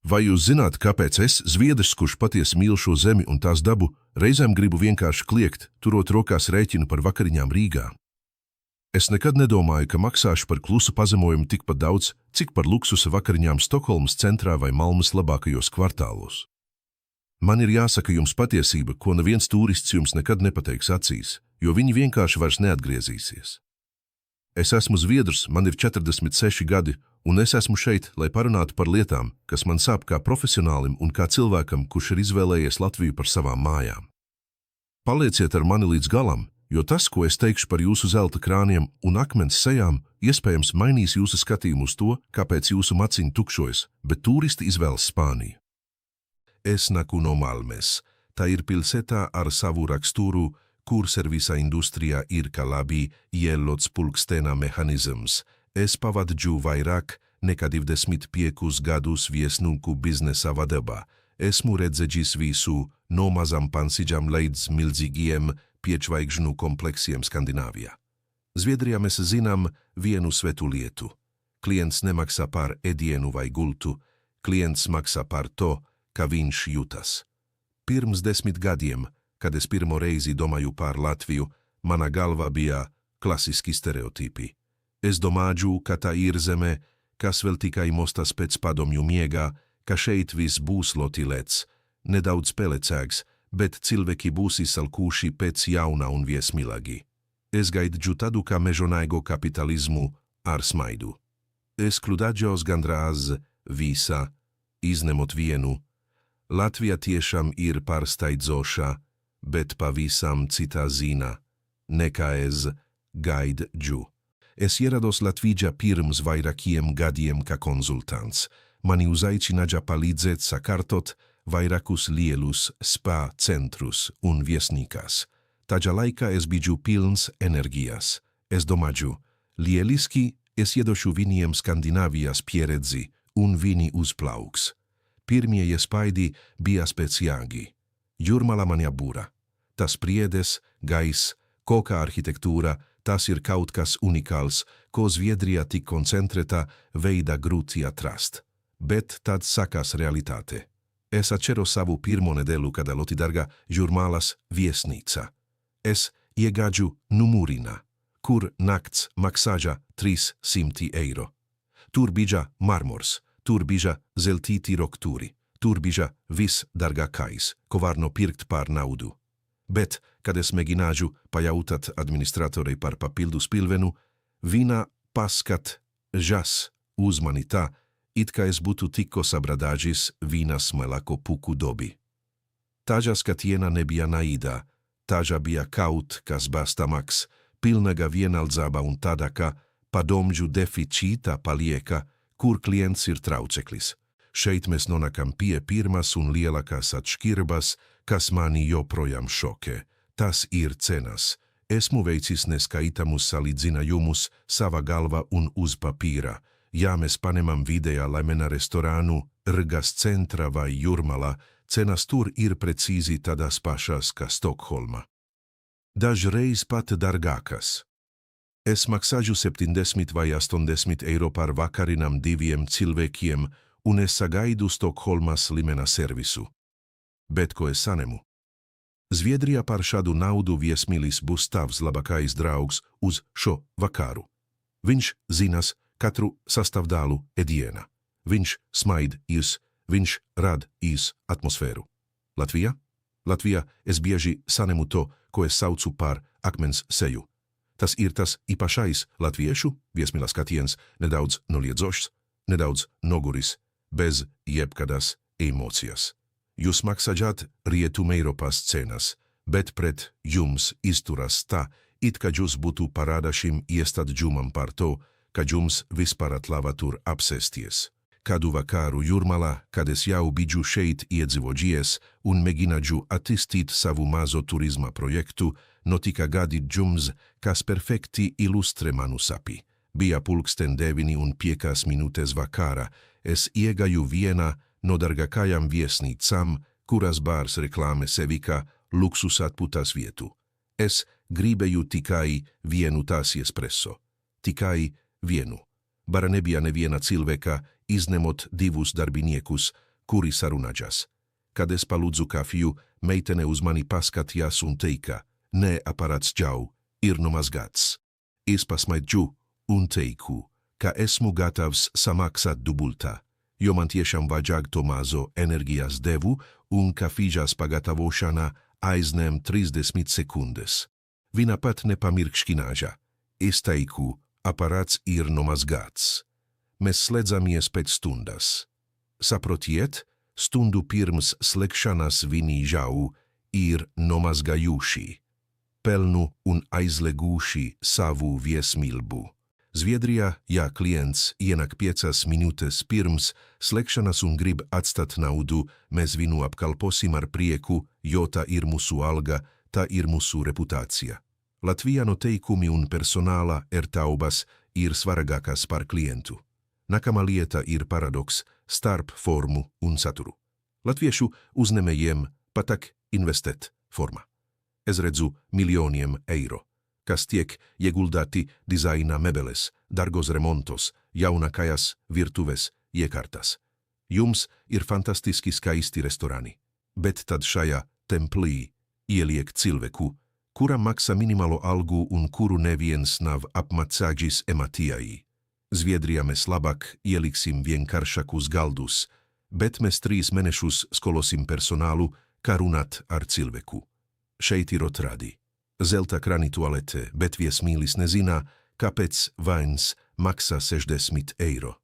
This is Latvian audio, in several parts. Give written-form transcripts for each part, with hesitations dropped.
Vai jūs zināt, kāpēc es, zviedrs, kurš patiesi mīl šo zemi un tās dabu, reizēm gribu vienkārši kliegt, turot rokās rēķinu par vakariņām Rīgā? Es nekad nedomāju, ka maksāšu par klusu pazemojumu tikpat daudz, cik par luksusa vakariņām Stokholmas centrā vai Malmas labākajos kvartālos. Man ir jāsaka jums patiesība, ko neviens turists jums nekad nepateiks acīs, jo viņi vienkārši vairs neatgriezīsies. Es esmu zviedrs, man ir 46 gadi, un es esmu šeit, lai parunātu par lietām, kas man sāp kā profesionālim un kā cilvēkam, kurš ir izvēlējies Latviju par savām mājām. Palieciet ar mani līdz galam, jo tas, ko es teikšu par jūsu zelta krāniem un akmens sejām, iespējams mainīs jūsu skatījumu uz to, kāpēc jūsu maciņi tukšojas, bet turisti izvēlas Spāniju. Es naku no Malmes. Tā ir pilsētā ar savu raksturu, kur servisa industrijā ir kā labi ielots pulkstena mehanizms. Es pavadžu vairāk nekā 25 gadus viesnīcu biznesa vadībā. Esmu redzējis visu no mazām pansīģām līdz milzīgiem piečvaigžņu kompleksiem Skandināvijā. Zviedrijā mēs zinām vienu svetu lietu. Klients nemaksā par ēdienu vai gultu, klients maksā par to, kā viņš jūtas. Pirms 10 gadiem, kad es pirmo reizi domāju par Latviju, mana galva bija klasiski stereotipi. Es domāju, ka tā ir zeme, kas vēl tikai mostas pēc padomju miega, ka šeit viss būs ļoti lēts, nedaudz pelecēgs, bet cilvēki būs izsalkuši pēc jauna un viesmīlīgi. Es gaidžu tādu kā mežonaigo kapitalismu ar smaidu. Es kļūdājos gandrīz visa, izņemot vienu. Latvija tiešām ir pārsteidzoša, bet pavisam cita ziņa, nekā es gaidžu. Es ierados Latvijā pirms vairākiem gadiem kā konsultants. Mani uzaicināja palīdzēt sakārtot vairākus lielus spa centrus un viesnīcas. Tajā laikā es biju pilns enerģijas. Es domāju, lieliski es iedošu viņiem Skandināvijas pieredzi un viņi uzplauks. Pirmie iespaidi bija spēcīgi. Jūrmala mani apbūra. Tas priedes, gaiss, koka arhitektūra, tas ir kaut kas unikāls, ko Zviedrijā tik koncentrētā veidā grūti atrast. Bet tad sākās realitāte. Es atceros savu pirmo nedēļu, kad ļoti dārga Jūrmalas viesnīca. Es iegāju numurina, kur nakts maksāja 300 eiro. Tur bija marmors, tur bija zeltīti roktūri, tur bija viss dārgākais, ko var nopirkt par naudu. Bet, kad es mēģināju pajautāt administratorei par papildus pilvenu, viņa paskatījās uz mani tā, it kā es būtu tikko sabrādājis viņas melako puku dobi. Tāža skatiena nebija naida, tāža bija kaut kas bāstamāks, pilnīga vienaldzība un tāda, ka padomju deficīta palieka, kur klients ir trauceklis. Šeit mēs nonākam pie pirmās un lielākās atšķirības, kas mani joprojām šokē. Tas ir cenas. Esmu veicis neskaitāmus salīdzinājumus savā galvā un uz papīra. Ja mēs paņemam vidējā līmeņa restorānu Rīgas centrā vai Jūrmalā, cenas tur ir precīzi tādas pašas kā Stokholma. Dažreiz pat dārgākas. Es maksāju 70 vai 80 eiro par vakariņām 2 cilvēkiem, un es sagaidu Stokholmas līmeņa servisu. Bet ko es saņemu? Zviedrijā par šādu naudu viesmīlis būs tavs labākais draugs uz šo vakaru. Viņš zinās katru sastāvdaļu ēdiena. Viņš smaid iz, viņš rada iz atmosfēru. Latvijā? Latvijā es bieži saņemu to, ko es saucu par akmens seju. Tas ir tas īpašais latviešu viesmīla skatiens, nedaudz noliedzošs, nedaudz noguris, bez jebkādas emocijas. Jūs maksājat Rietumeiropas cenas, bet pret jums izturas tā, it kā jūs būtu parādašim iestādījumam par to, ka jums vispār atļāva tur apsēsties. Kādu vakaru Jūrmalā, kad es jau biju šeit iedzīvojies un mēģināju attīstīt savu mazo turisma projektu, notika gadījums, kas perfekti ilustrē manu sapni. Bija pulksten 9:05 minūtes vakarā. Es iegāju vienā no dārgākajām viesnīcām, kuras bārs reklāmē sevi kā luksus atpūtas vietu. Es gribēju tikai vienu tāsi espresso. Tikai vienu. Bara nebija neviena cilvēka, izņemot 2 darbiniekus, kuri sarunaĝas. Kad es paludzu kafiju, meitene uz mani paskatījās un teika, ne aparāts ģau, ir nomazgāts. Es pasmaidžu un teiku, ka esmu gatavs samaksāt dubultā, jo man tiešām vajag to mazo enerģijas devu un kafijas pagatavošana aizņem 30 sekundes. Viņa pat nepamirkšķināja. Es teiku, aparāts ir nomazgāts. Mēs slēdzamies pēc stundas. Saprotiet, stundu pirms slēgšanas viņi jau ir nomazgājuši, pelnu un aizlieguši savu viesmīlību. Zviedrijā, ja klients ienāk 5 minūtes pirms slēgšanas un grib atstāt naudu, mēs viņu apkalposim ar prieku, jo tā ir mūsu alga, tā ir mūsu reputācija. Latvijā noteikumi un personāla ērtības ir svarīgākas par klientu. Nākamā lieta ir paradoks starp formu un saturu. Latviešu uzņēmējiem patīk investēt formā. Es redzu miljoniem eiro, kas tiek ieguldīti dizaina mebeles, dārgos remontos, jaunākajās virtuves iekārtās. Jums ir fantastiski skaisti restorāni, bet tad šajā templī ieliek cilvēku, kuram maksā minimālo algu un kuru neviens nav apmācījis ematijai. Zviedrijā mēs labāk ieliksim vienkāršākus galdus, bet mēs 3 mēnešus skolosim personālu, kā runāt ar cilvēku. Šeit ir otrādi. Zelta krani tualete, bet viesmīlis nezina, kāpēc vains maksā 60 eiro.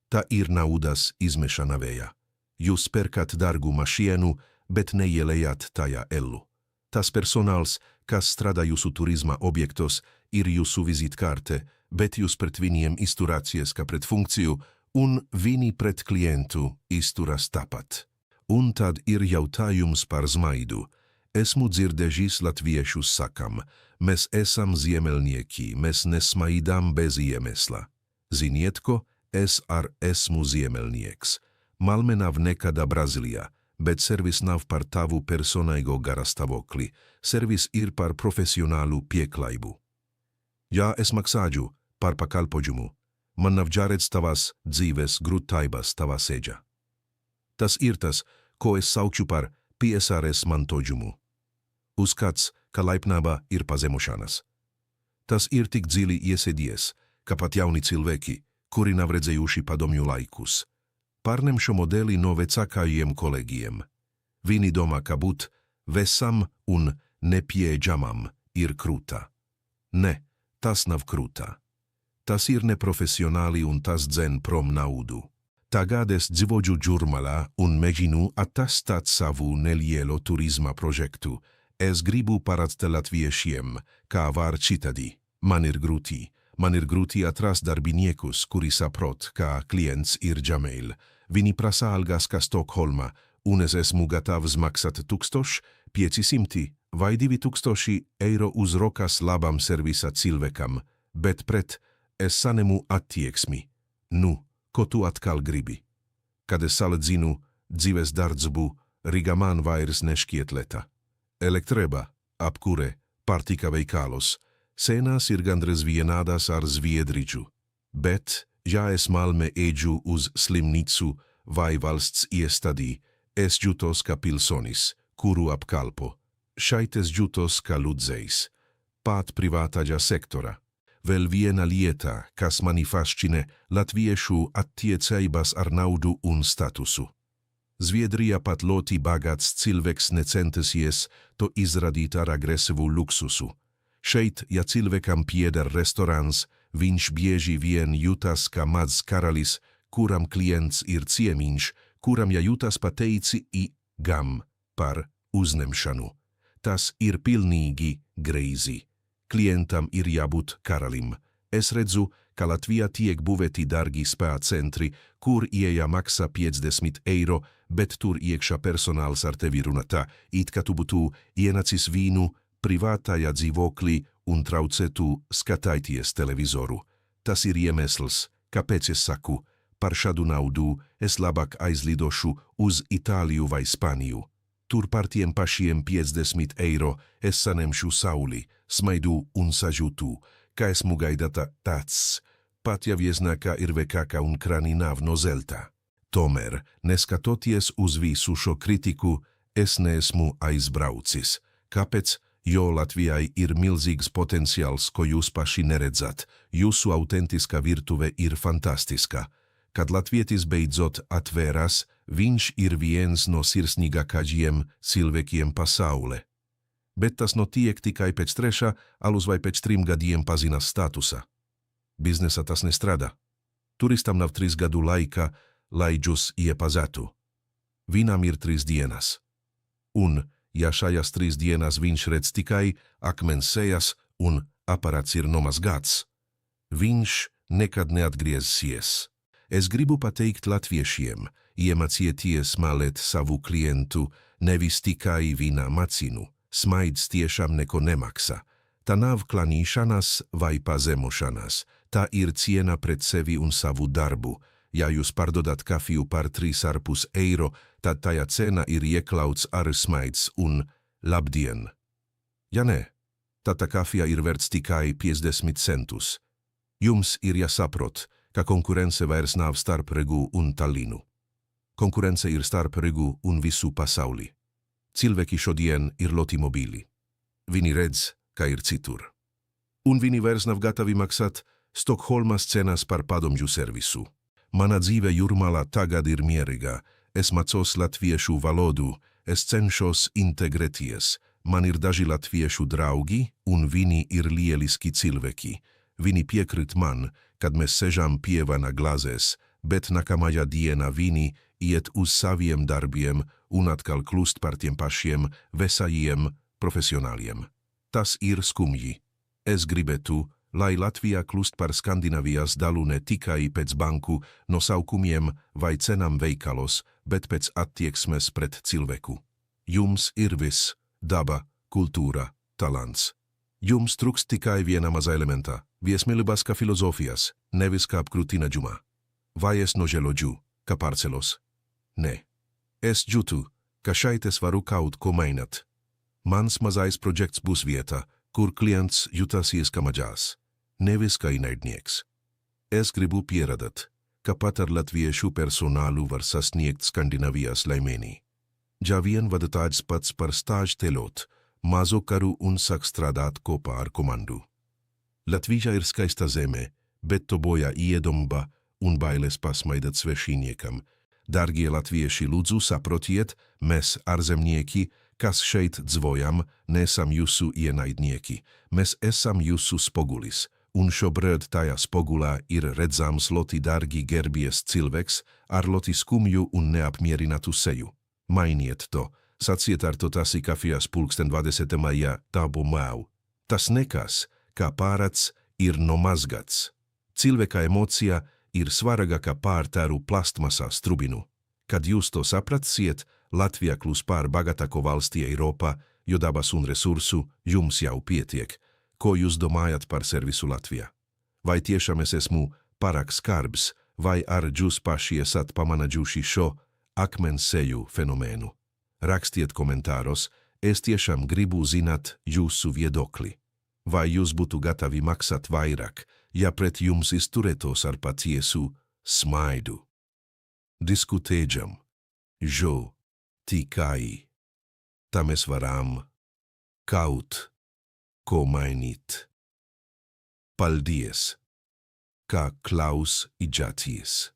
Tā ir naudas izmešana vējā. Jūs pērkat dārgu mašīnu, bet neielējat tajā ellu. Tas personāls, kas strādā jūsu turisma objektos, ir jūsu vizītkarte, bet jūs pret viņiem izturāties kā pret funkciju, un viņi pret klientu izturas tāpat. Un tad ir jautājums par smaidu. Esmu dzirdējis latviešus sakam, mēs esam ziemeļnieki, mēs nesmaidām bez iemesla. Ziniet ko, es esmu ziemeļnieks. Malme nav nekāda Brazīlijā, bet servis nav par tavu personīgo garastāvokli, servis ir par profesionālu pieklājību. Ja es maksāju par pakalpojumu, man nav jāredz tavas dzīves grūtības tavā sēdžā. Tas ir tas, ko es saucu par PSRS mantojumu. Uzskats, ka laipnība ir pazemošanas. Tas ir tik dziļi iesēdies, ka pat jauni cilvēki, kuri nav redzējuši padomju laikus, pārņem šo modeli no vecākajiem kolēģiem. Viņi domā, ka būt vesam un nepieejamam ir krūta. Ne, tas nav krūta. Tas ir neprofesionāli un tas dzen prom naudu. Tagad es dzīvoju Jūrmalā un mēģinu attīstīt savu nelielo turisma projektu. Es gribu parādīt latviešiem, kā var citādi. Man ir grūti atrast darbiniekus, kuri saprot, ka klients ir Gmail. Viņi prasa algas kā Stokholma, un es esmu gatavs maksāt 1500 vai 2000 eiro uz rokas labam servisa cilvēkam, bet pret es saņemu attieksmi. Nu, ko tu atkal gribi? Kad es salīdzinu dzīves dārdzību, Riga man vairs nešķiet lieta. Elektrība, apkure, pārtika veikalos, cenas ir gandrīz vienādas ar Zviedriju. Bet, ja es Malmē eju uz slimnīcu vai valsts iestādi, es jūtos kā pilsonis, kuru apkalpo. Šeit es jūtos kā lūdzējs, pat privātajā sektorā. Vēl viena lieta, kas mani fascinē, latviešu attiecības ar naudu un statusu. Zviedrijā pat ļoti bagāts cilvēks necentasies to izrādīt ar agresīvu luksusu. Šeit, ja cilvēkam pieder restorāns, viņš bieži vien jūtas kā mazs karalis, kuram klients ir ciemiņš, kuram jājūtas pateici i gam par uzņemšanu. Tas ir pilnīgi greizi. Klientam ir jābūt karalim. Es redzu, ka Latvijā tiek būvēti dārgi spā centri, kur ieeja maksā 50 eiro, bet tur iekšā personāls ar tevi runā tā, it kā tu būtu ienācis vīnu privātajā dzīvoklī un traucētu skatīties televizoru. Tas ir iemesls, kāpēc es saku, par šādu naudu es labāk aizlidošu uz Itāliju vai Spāniju. Tur par tiem pašiem 50 eiro es saņemšu sauli, smaidu un sajūtu, ka esmu gaidāta tāds, pat ja vieznākā ir vekāka un krani nav no zelta. Tomēr, neskatoties uz visu šo kritiku, es neesmu aizbraucis. Kāpēc? Jo Latvijai ir milzīgs potenciāls, ko jūs paši neredzat. Jūsu autentiskā virtuve ir fantastiska. Kad latvietis beidzot atvērās, viņš ir viens no sirsnīgākajiem cilvēkiem pasaulē. Bet tas notiek tikai pēc 3 alus vai pēc 3 gadiem paziņas statusa. Biznesā tas nestrādā. Turistam nav 3 gadu laika, lai jūs iepazētu. Viņam ir 3 dienas. Un, ja šajās 3 dienās viņš redz tikai akmens sejas un aparāts ir nomazgāts, viņš nekad neatgriezīsies. Es gribu pateikt latviešiem, iemācieties mīlēt savu klientu, nevis tikai viņa macinu. Smaids tiešām neko nemaksā. Tā nav klanīšanās vai pazemošanās. Tā ir cieņa pret sevi un savu darbu. Ja jūs pārdodat kafiju par 3,5 eiro, tad tajā cena ir iekļauts arī smaids un labdien. Ja nē, tad tā kafija ir vērts tikai 50 centus. Jums ir jāsaprot, ka konkurence vairs nav starp Rīgu un Tallinu. Konkurence ir starp Rīgu un visu pasauli. Cilvēki šodien ir ļoti mobili. Viņi redz, ka ir citur. Un viņi vairs nav gatavi maksāt Stokholmas cenas par padomju servisu. Mana dzīve Jūrmalā tagad ir mierīga. Es mācos latviešu valodu, es cenšos integrēties. Man ir daži latviešu draugi, un viņi ir lieliski cilvēki. Viņi piekrīt man, kad mēs sēžam pie vana glāzes, bet nākamajā dienā viņi iet uz saviem darbiem un atkal klust par tiem pašiem vesajiem profesionāļiem. Tas ir skumji. Es gribētu, lai Latvija klust par Skandinavijas dalu ne tikai pēc banku nosaukumiem vai cenām veikalos, bet pēc attieksmes pret cilvēku. Jums ir viss – daba, kultūra, talants. Jums trūkst tikai viena maza elementa – viesmīlības kā filozofijas, nevis kā apkrūtinājuma. Vai es nožēloju, kā pārcelos? Nē. Es jūtu, ka šeit es varu kaut ko mainīt. Mans mazais projekts būs vieta, kur klients jutāsies kā maģās, nevis kā ienaidnieks. Es gribu pierādīt, ka pat ar latviešu personālu var sasniegt Skandinavijas līmenī. Ja vien vada tāds pats par stāžu telot, mazo karu un sāk strādāt kopā ar komandu. Latvija ir skaista zeme, bet to bojā iedomba un bailes pasmaidāt svešiniekam. Dargie latvieši, lūdzu saprotiet, mēs ārzemnieki, kas šeit dzīvojam, nesam jūsu ienaidnieki. Mēs esam jūsu spogulis, un šobrīd tajā spogulā ir redzams ļoti dārgi gerbies cilvēks ar ļoti skumju un neapmierinātu seju. Mainiet to, saciet ar to tasi kafijas 20. maijā tabu mau. Tas nekas, kā pārāds, ir nomazgāts. Cilvēka emocija ir svarīgāka pār tāru plastmasā strubinu. Kad jūs to sapratsiet, Latvija kļūs par bagātāko valsti Eiropā, jo dabas un resursu jums jau pietiek. Ko jūs domājat par servisu Latvijā? Vai tiešām es esmu pārāk skarbs, vai ar jūs paši esat pamanājuši šo akmens seju fenomēnu? Rakstiet komentāros, es tiešām gribu zināt jūsu viedokli. Vai jūs būtu gatavi maksāt vairāk, ja pret jums izturētos ar patiesu smaidu? Diskutējam, jo tikai tā mēs varam kaut ko mainīt. Paldies, kā klausījāties!